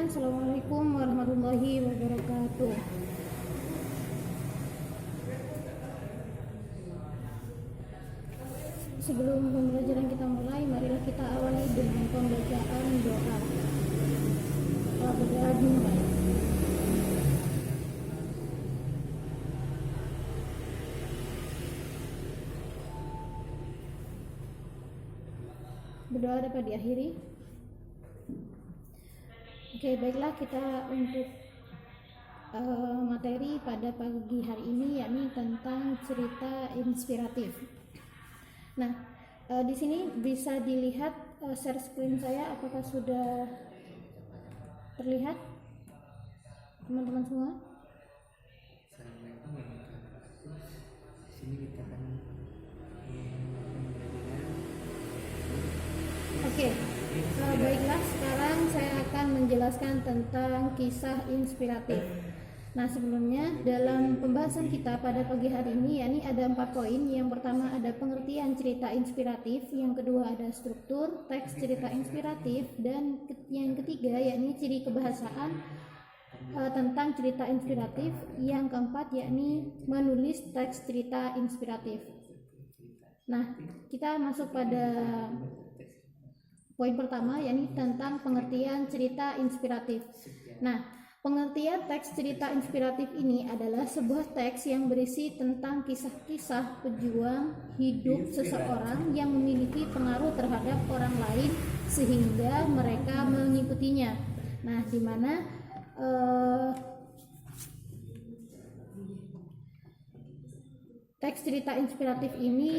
sekalian, Assalamualaikum warahmatullahi wabarakatuh. Sebelum pembelajaran kita mulai, marilah kita awali dengan pembacaan doa. Berdoa dimulai. Berdoa dapat diakhiri. Oke, baiklah, kita untuk materi pada pagi hari ini yakni tentang cerita inspiratif. Nah, di sini bisa dilihat share screen saya, apakah sudah terlihat teman-teman semua? Oke, baiklah, sekarang saya akan menjelaskan tentang kisah inspiratif. Nah, sebelumnya dalam pembahasan kita pada pagi hari ini yakni ada 4 poin. Yang pertama ada pengertian cerita inspiratif, yang kedua ada struktur teks cerita inspiratif, dan yang ketiga yakni ciri kebahasaan tentang cerita inspiratif, yang keempat yakni menulis teks cerita inspiratif. Nah, kita masuk pada poin pertama yakni tentang pengertian cerita inspiratif. Nah, pengertian teks cerita inspiratif ini adalah sebuah teks yang berisi tentang kisah-kisah pejuang hidup seseorang yang memiliki pengaruh terhadap orang lain sehingga mereka mengikutinya. Nah, di mana teks cerita inspiratif ini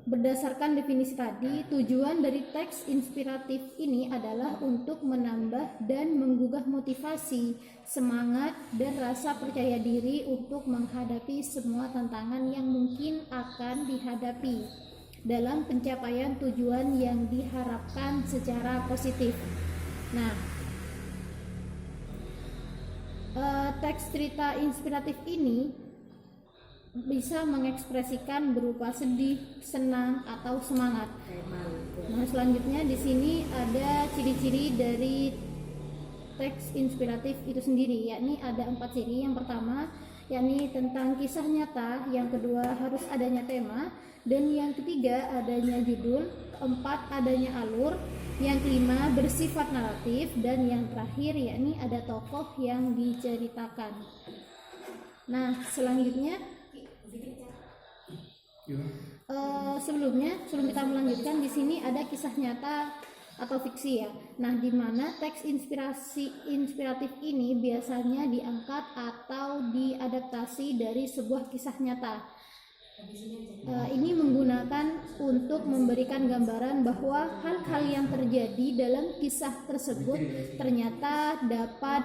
berdasarkan definisi tadi, tujuan dari teks inspiratif ini adalah untuk menambah dan menggugah motivasi, semangat, dan rasa percaya diri untuk menghadapi semua tantangan yang mungkin akan dihadapi dalam pencapaian tujuan yang diharapkan secara positif. Nah, teks cerita inspiratif ini bisa mengekspresikan berupa sedih, senang, atau semangat. Nah, selanjutnya di sini ada ciri-ciri dari teks inspiratif itu sendiri, yakni ada 4 ciri. Yang pertama yakni tentang kisah nyata, yang kedua harus adanya tema, dan yang ketiga adanya judul, keempat adanya alur, yang kelima bersifat naratif, dan yang terakhir yakni ada tokoh yang diceritakan. Nah, selanjutnya sebelum kita melanjutkan, di sini ada kisah nyata atau fiksi ya. Nah, di mana teks inspiratif ini biasanya diangkat atau diadaptasi dari sebuah kisah nyata. Ini menggunakan untuk memberikan gambaran bahwa hal-hal yang terjadi dalam kisah tersebut ternyata dapat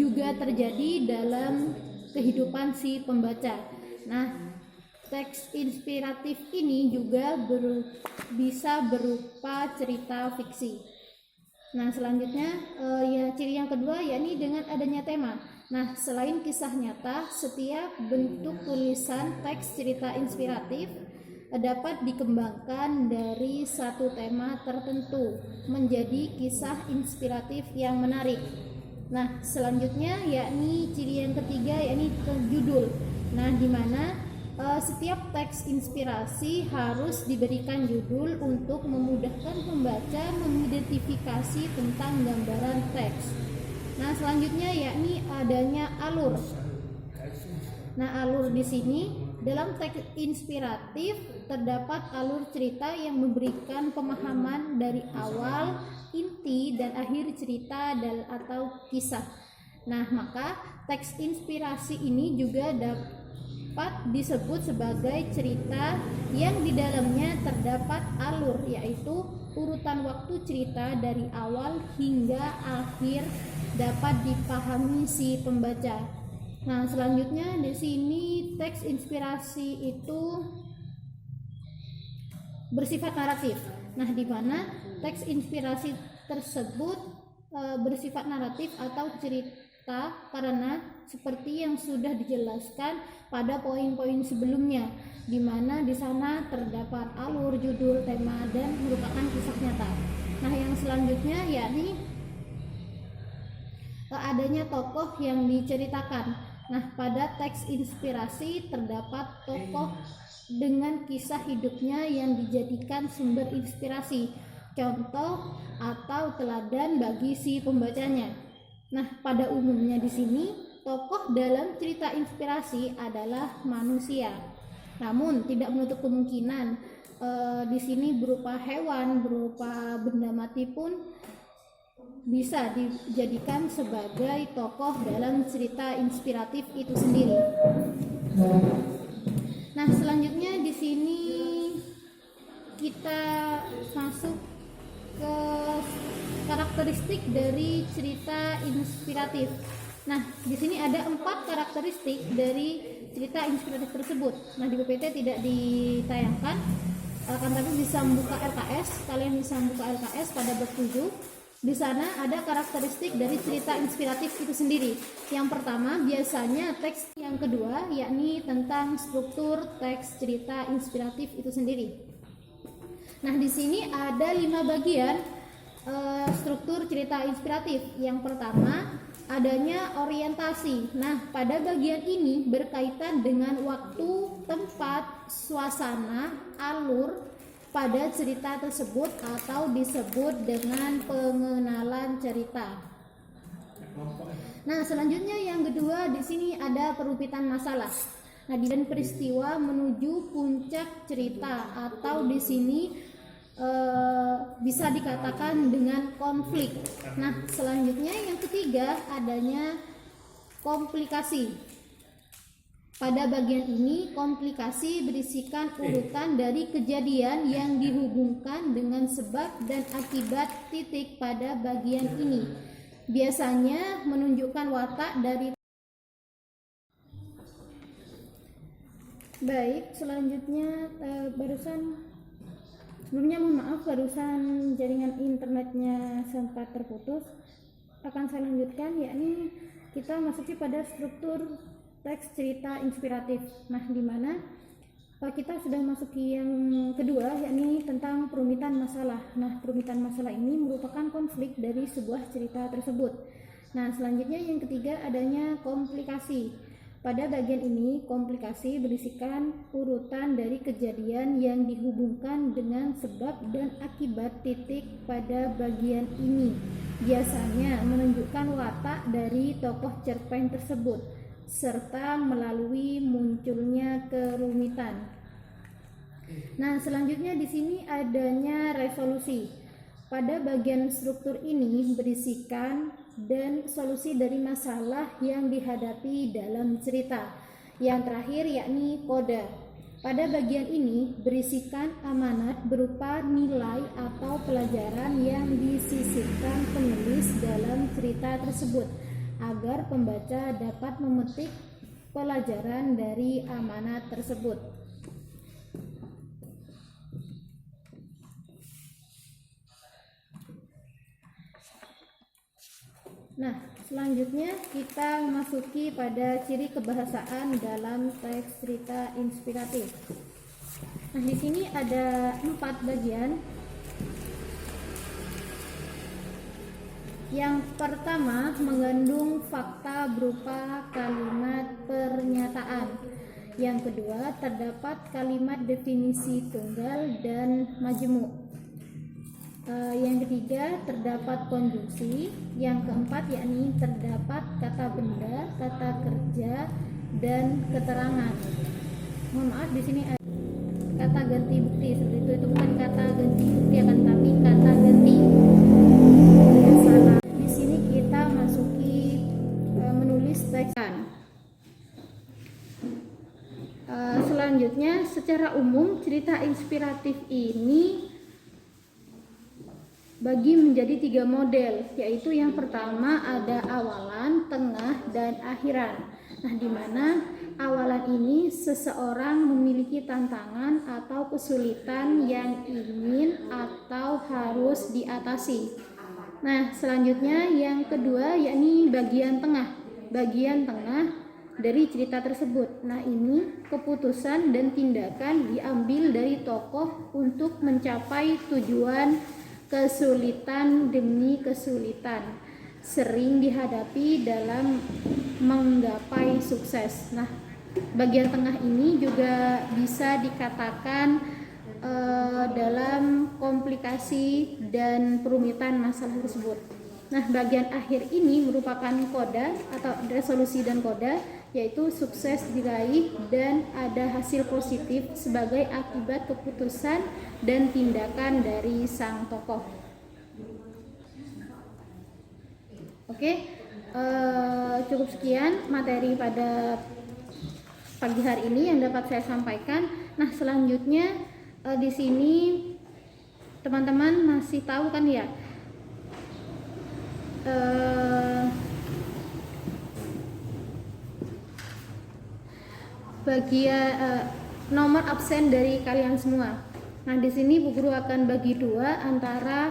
juga terjadi dalam kehidupan si pembaca. Nah, teks inspiratif ini juga bisa berupa cerita fiksi. Nah, selanjutnya ciri yang kedua yakni dengan adanya tema. Nah, selain kisah nyata, setiap bentuk tulisan teks cerita inspiratif dapat dikembangkan dari satu tema tertentu menjadi kisah inspiratif yang menarik. Nah, selanjutnya yakni ciri yang ketiga yakni judul. Nah, di mana setiap teks inspirasi harus diberikan judul untuk memudahkan pembaca mengidentifikasi tentang gambaran teks. Nah, selanjutnya yakni adanya alur. Nah, alur di sini dalam teks inspiratif terdapat alur cerita yang memberikan pemahaman dari awal, inti, dan akhir cerita atau kisah. Nah, maka teks inspirasi ini juga dapat disebut sebagai cerita yang di dalamnya terdapat alur, yaitu urutan waktu cerita dari awal hingga akhir dapat dipahami si pembaca. Nah, selanjutnya di sini teks inspirasi itu bersifat naratif. Nah, di mana teks inspirasi tersebut bersifat naratif atau cerita karena seperti yang sudah dijelaskan pada poin-poin sebelumnya, di mana di sana terdapat alur, judul, tema, dan merupakan kisah nyata. Nah, yang selanjutnya yakni adanya tokoh yang diceritakan. Nah, pada teks inspirasi terdapat tokoh dengan kisah hidupnya yang dijadikan sumber inspirasi, contoh atau teladan bagi si pembacanya. Nah, pada umumnya di sini tokoh dalam cerita inspirasi adalah manusia. Namun tidak menutup kemungkinan di sini berupa hewan, berupa benda mati pun bisa dijadikan sebagai tokoh dalam cerita inspiratif itu sendiri. Nah, selanjutnya di sini kita masuk ke karakteristik dari cerita inspiratif. Nah, di sini ada 4 karakteristik dari cerita inspiratif tersebut. Nah, di PPT tidak ditayangkan, akan tapi bisa membuka LKS. Kalian bisa membuka LKS pada bab 7. Di sana ada karakteristik dari cerita inspiratif itu sendiri. Yang pertama biasanya teks, yang kedua yakni tentang struktur teks cerita inspiratif itu sendiri. Nah, di sini ada 5 bagian struktur cerita inspiratif. Yang pertama adanya orientasi. Nah, pada bagian ini berkaitan dengan waktu, tempat, suasana, alur pada cerita tersebut atau disebut dengan pengenalan cerita. Nah, selanjutnya yang kedua di sini ada perupitan masalah. Nah, dan peristiwa menuju puncak cerita atau di sini bisa dikatakan dengan konflik. Nah, selanjutnya yang ketiga adanya komplikasi. Pada bagian ini, komplikasi berisikan urutan dari kejadian yang dihubungkan dengan sebab dan akibat titik pada bagian ini. Biasanya menunjukkan watak dari. Baik, selanjutnya sebelumnya mohon maaf, barusan jaringan internetnya sempat terputus. Akan saya lanjutkan, yakni kita masuki pada struktur teks cerita inspiratif. Nah, di mana kita sudah masuki yang kedua, yakni tentang perumitan masalah. Nah, perumitan masalah ini merupakan konflik dari sebuah cerita tersebut. Nah, selanjutnya yang ketiga adanya komplikasi. Pada bagian ini, komplikasi berisikan urutan dari kejadian yang dihubungkan dengan sebab dan akibat titik pada bagian ini. Biasanya menunjukkan watak dari tokoh cerpen tersebut serta melalui munculnya kerumitan. Nah, selanjutnya di sini adanya resolusi. Pada bagian struktur ini berisikan dan solusi dari masalah yang dihadapi dalam cerita. Yang terakhir yakni koda. Pada bagian ini berisikan amanat berupa nilai atau pelajaran yang disisipkan penulis dalam cerita tersebut, agar pembaca dapat memetik pelajaran dari amanat tersebut. Nah, selanjutnya kita masuki pada ciri kebahasaan dalam teks cerita inspiratif. Nah, di sini ada 4 bagian. Yang pertama mengandung fakta berupa kalimat pernyataan. Yang kedua terdapat kalimat definisi tunggal dan majemuk. Yang ketiga terdapat konjungsi. Yang keempat yakni terdapat kata benda, kata kerja, dan keterangan. Mohon maaf, di sini ada kata ganti bukti seperti itu bukan kata ganti bukti, akan tapi kata ganti. Salah. Di sini kita masuki menulis teks. Selanjutnya, secara umum cerita inspiratif ini bagi menjadi 3 model, yaitu yang pertama ada awalan, tengah, dan akhiran. Nah, di mana awalan ini seseorang memiliki tantangan atau kesulitan yang ingin atau harus diatasi. Nah, selanjutnya yang kedua yakni bagian tengah. Bagian tengah dari cerita tersebut. Nah, ini keputusan dan tindakan diambil dari tokoh untuk mencapai tujuan kesulitan demi kesulitan. sering dihadapi dalam menggapai sukses. Nah, bagian tengah ini juga bisa dikatakan dalam komplikasi dan perumitan masalah tersebut. Nah, bagian akhir ini merupakan koda atau resolusi dan koda, yaitu sukses diraih dan ada hasil positif sebagai akibat keputusan dan tindakan dari sang tokoh. Oke, cukup sekian materi pada pagi hari ini yang dapat saya sampaikan. Nah, selanjutnya di sini teman-teman masih tahu kan ya, bagian nomor absen dari kalian semua. Nah, di sini Bu Guru akan bagi dua antara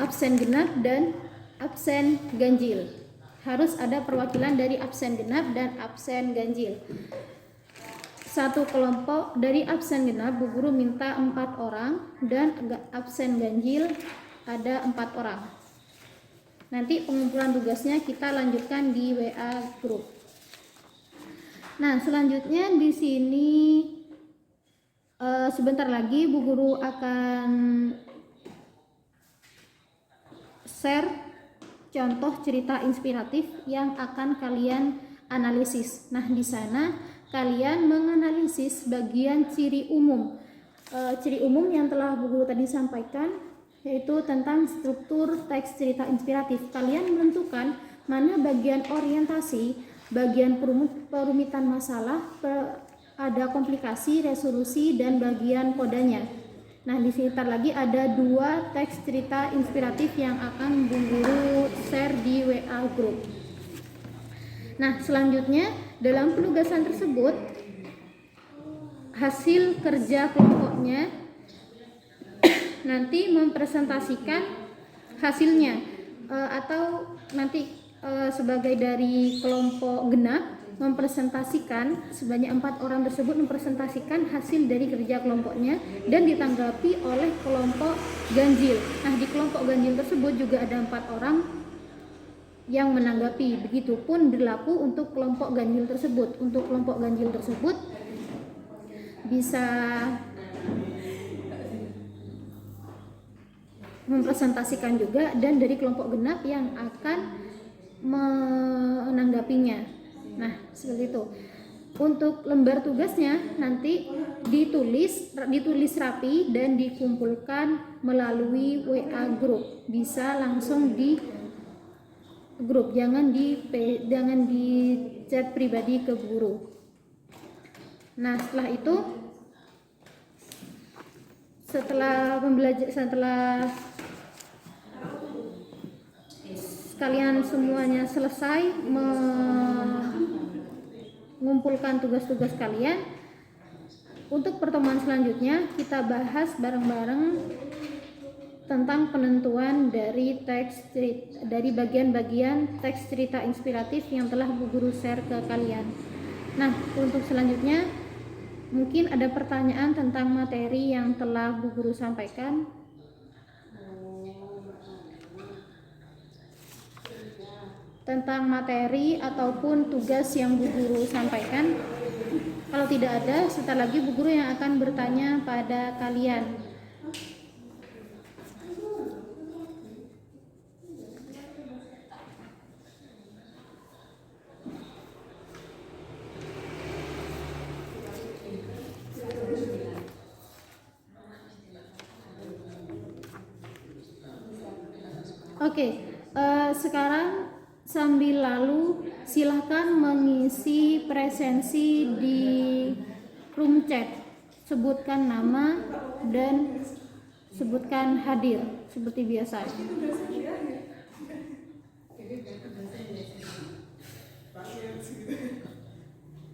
absen genap dan absen ganjil. Harus ada perwakilan dari absen genap dan absen ganjil. Satu kelompok dari absen genap Bu Guru minta 4 orang dan absen ganjil ada 4 orang. Nanti pengumpulan tugasnya kita lanjutkan di WA grup. Nah, selanjutnya di sini sebentar lagi Bu Guru akan share contoh cerita inspiratif yang akan kalian analisis. Nah, di sana kalian menganalisis bagian ciri umum. Ciri umum yang telah Bu Guru tadi sampaikan, yaitu tentang struktur teks cerita inspiratif. Kalian menentukan mana bagian orientasi, bagian perumitan masalah, ada komplikasi, resolusi, dan bagian kodanya. Nah, di sini lagi ada 2 teks cerita inspiratif yang akan Bu Guru share di WA group. Nah, selanjutnya dalam penugasan tersebut hasil kerja kelompoknya nanti mempresentasikan hasilnya, atau nanti sebagai dari kelompok genap mempresentasikan sebanyak 4 orang tersebut mempresentasikan hasil dari kerja kelompoknya dan ditanggapi oleh kelompok ganjil. Nah, di kelompok ganjil tersebut juga ada 4 orang yang menanggapi. Begitupun berlaku untuk kelompok ganjil tersebut. Untuk kelompok ganjil tersebut bisa mempresentasikan juga, dan dari kelompok genap yang akan menanggapinya. Nah, seperti itu. Untuk lembar tugasnya nanti ditulis rapi dan dikumpulkan melalui WA group. Bisa langsung di grup, jangan di chat pribadi ke guru. Nah, setelah itu, setelah kalian semuanya selesai mengumpulkan tugas-tugas kalian, untuk pertemuan selanjutnya kita bahas bareng-bareng tentang penentuan dari bagian teks cerita inspiratif yang telah Bu Guru share ke kalian. Nah, untuk selanjutnya mungkin ada pertanyaan tentang materi yang telah Bu Guru sampaikan. Tentang materi ataupun tugas yang Bu Guru sampaikan. Kalau tidak ada, sebentar lagi Bu Guru yang akan bertanya pada kalian. Oke, sekarang sambil lalu silakan mengisi presensi di room chat. Sebutkan nama dan sebutkan hadir seperti biasa.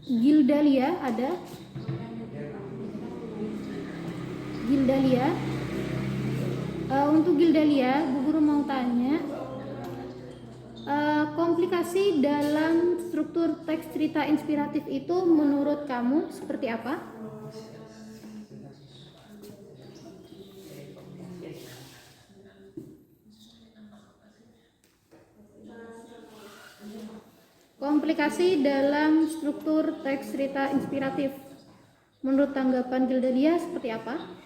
Gildalia ada? Gildalia. Untuk Gildalia, Bu Guru mau tanya, komplikasi dalam struktur teks cerita inspiratif itu menurut kamu seperti apa? Komplikasi dalam struktur teks cerita inspiratif. Menurut tanggapan Gildalia seperti apa?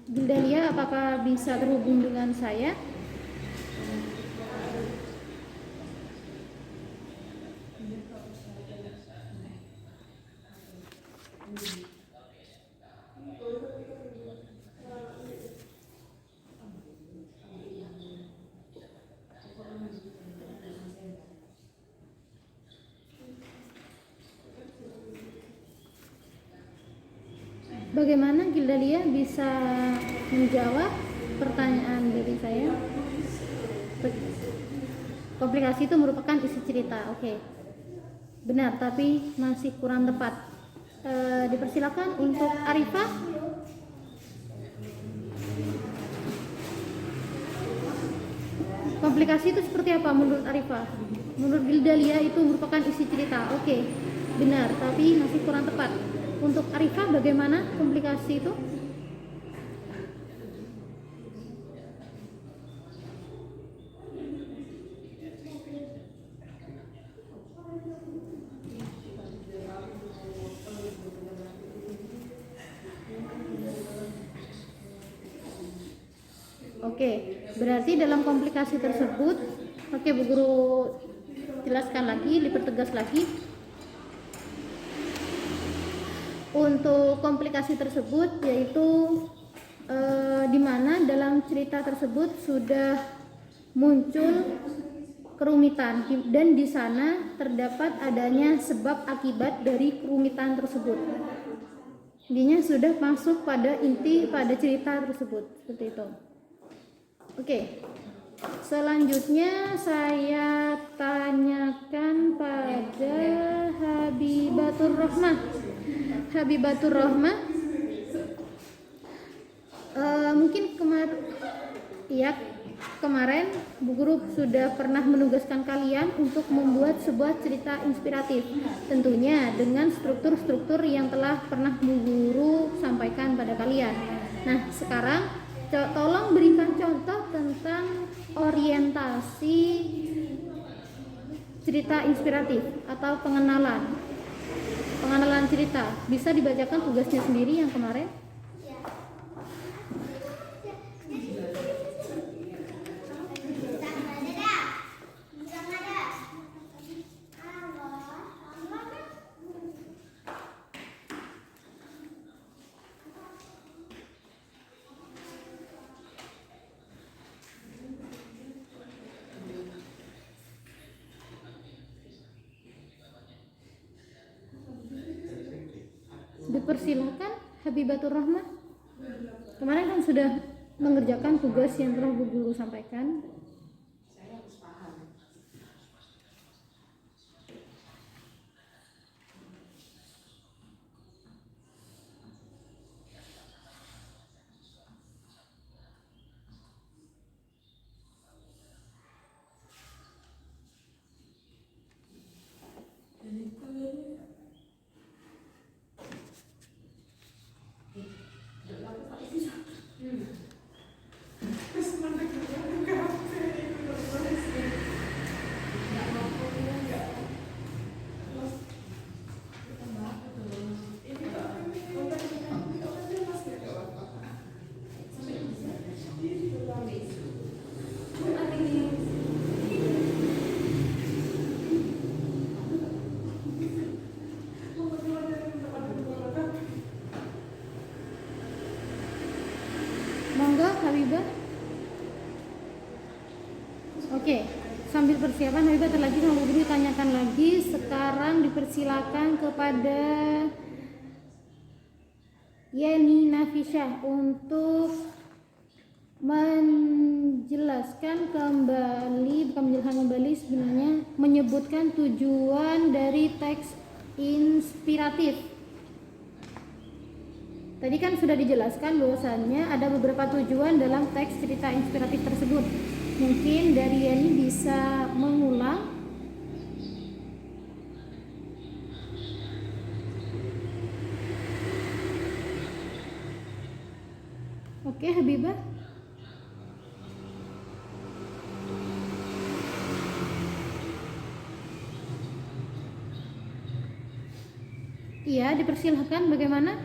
Gildalia, apakah bisa terhubung dengan saya? Bagaimana Gildalia bisa menjawab pertanyaan dari saya? Komplikasi itu merupakan isi cerita. Oke. Benar, tapi masih kurang tepat. Dipersilakan untuk Arifah. Komplikasi itu seperti apa menurut Arifah? Menurut Gildalia itu merupakan isi cerita. Oke. Benar, tapi masih kurang tepat. Untuk Arifah, bagaimana komplikasi itu? Oke, berarti dalam komplikasi tersebut, oke Bu Guru jelaskan lagi, dipertegas lagi. Untuk komplikasi tersebut yaitu di mana dalam cerita tersebut sudah muncul kerumitan dan di sana terdapat adanya sebab akibat dari kerumitan tersebut. Intinya sudah masuk pada inti pada cerita tersebut, seperti itu. Oke. Selanjutnya saya tanyakan pada Habibatur Rohmah. Habibatur Rohmah, mungkin kemarin Bu Guru sudah pernah menugaskan kalian untuk membuat sebuah cerita inspiratif, tentunya dengan struktur-struktur yang telah pernah Bu Guru sampaikan pada kalian. Nah, sekarang tolong berikan contoh tentang orientasi cerita inspiratif atau pengenalan cerita. Bisa dibacakan tugasnya sendiri yang kemarin? Dipersilakan Habibatur Rahmah. Kemarin kan sudah mengerjakan tugas yang telah Bu Guru sampaikan. Monggo Habibah. Oke, sambil persiapan Habibah terlagi sama Bu Guru tanyakan lagi. Sekarang dipersilakan kepada Yeni Nafisyah untuk menjelaskan kembali, bukan menjelaskan kembali sebenarnya, menyebutkan tujuan dari teks inspiratif. Tadi kan sudah dijelaskan bahwasannya ada beberapa tujuan dalam teks cerita inspiratif tersebut. Mungkin dari Yeni bisa mengulang. Oke, Habibah. Iya, dipersilahkan, bagaimana?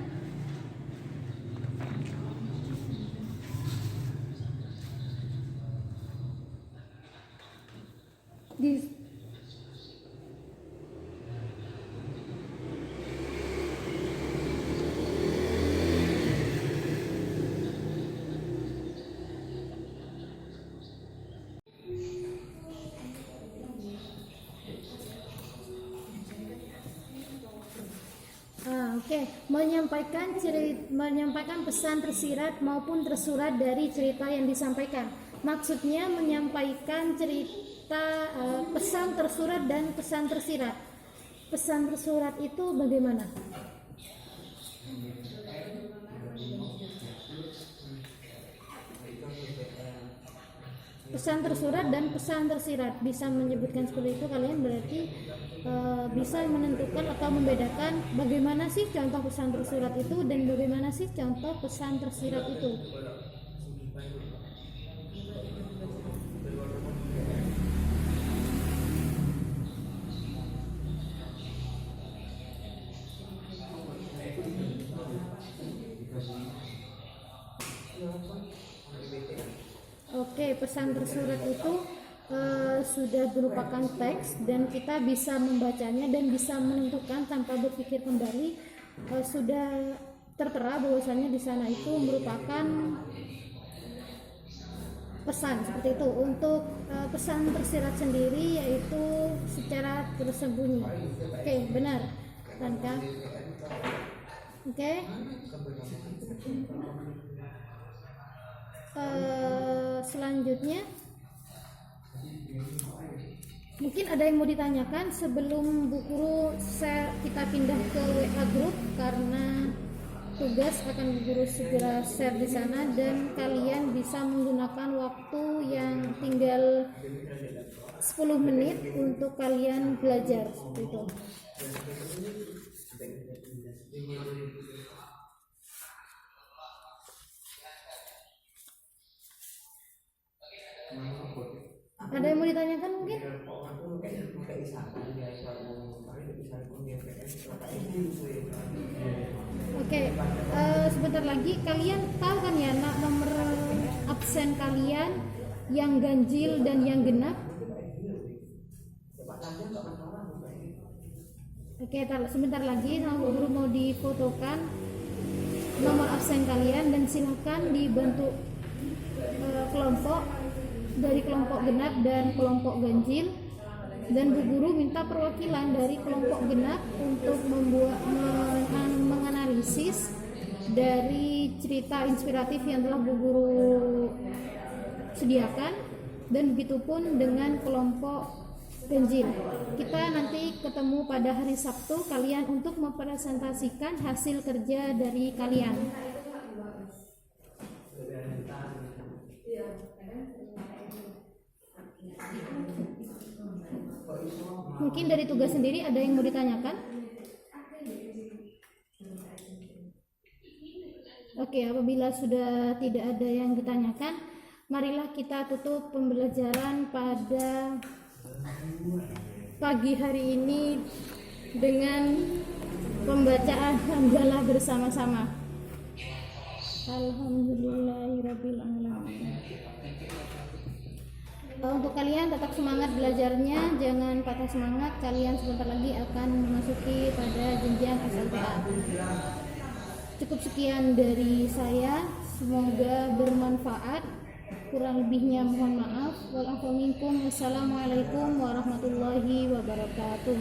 Oke. Menyampaikan pesan tersirat maupun tersurat dari cerita yang disampaikan. Maksudnya menyampaikan cerita, pesan tersurat dan pesan tersirat. Pesan tersurat itu bagaimana? Pesan tersurat dan pesan tersirat, bisa menyebutkan seperti itu kalian, berarti bisa menentukan atau membedakan bagaimana sih contoh pesan tersurat itu dan bagaimana sih contoh pesan tersirat itu. Oke, pesan tersurat itu sudah merupakan teks dan kita bisa membacanya dan bisa menentukan tanpa berpikir kembali, sudah tertera bahwasanya di sana itu merupakan pesan seperti itu. Untuk pesan tersirat sendiri yaitu secara tersembunyi. Oke, benar, Ranka. Oke. Selanjutnya mungkin ada yang mau ditanyakan sebelum Bu Guru kita pindah ke WA group, karena tugas akan Bu Guru segera share di sana dan kalian bisa menggunakan waktu yang tinggal 10 menit untuk kalian belajar seperti itu. Ada yang mau ditanyakan mungkin? Oke, sebentar lagi kalian tahu kan ya nomor absen kalian yang ganjil dan yang genap? Oke, sebentar lagi sama guru mau difotokan nomor absen kalian dan silakan dibantu kelompok dari kelompok genap dan kelompok ganjil, dan Bu Guru minta perwakilan dari kelompok genap untuk menganalisis dari cerita inspiratif yang telah Bu Guru sediakan, dan begitupun dengan kelompok ganjil. Kita nanti ketemu pada hari Sabtu kalian untuk mempresentasikan hasil kerja dari kalian. Mungkin dari tugas sendiri ada yang mau ditanyakan? Oke, apabila sudah tidak ada yang ditanyakan, marilah kita tutup pembelajaran pada pagi hari ini dengan pembacaan hamdalah bersama-sama. Alhamdulillahirabbil alamin. Untuk kalian tetap semangat belajarnya, jangan patah semangat. Kalian sebentar lagi akan memasuki pada jenjang SLTA. Cukup sekian dari saya, semoga bermanfaat. Kurang lebihnya mohon maaf. Wassalamualaikum warahmatullahi wabarakatuh.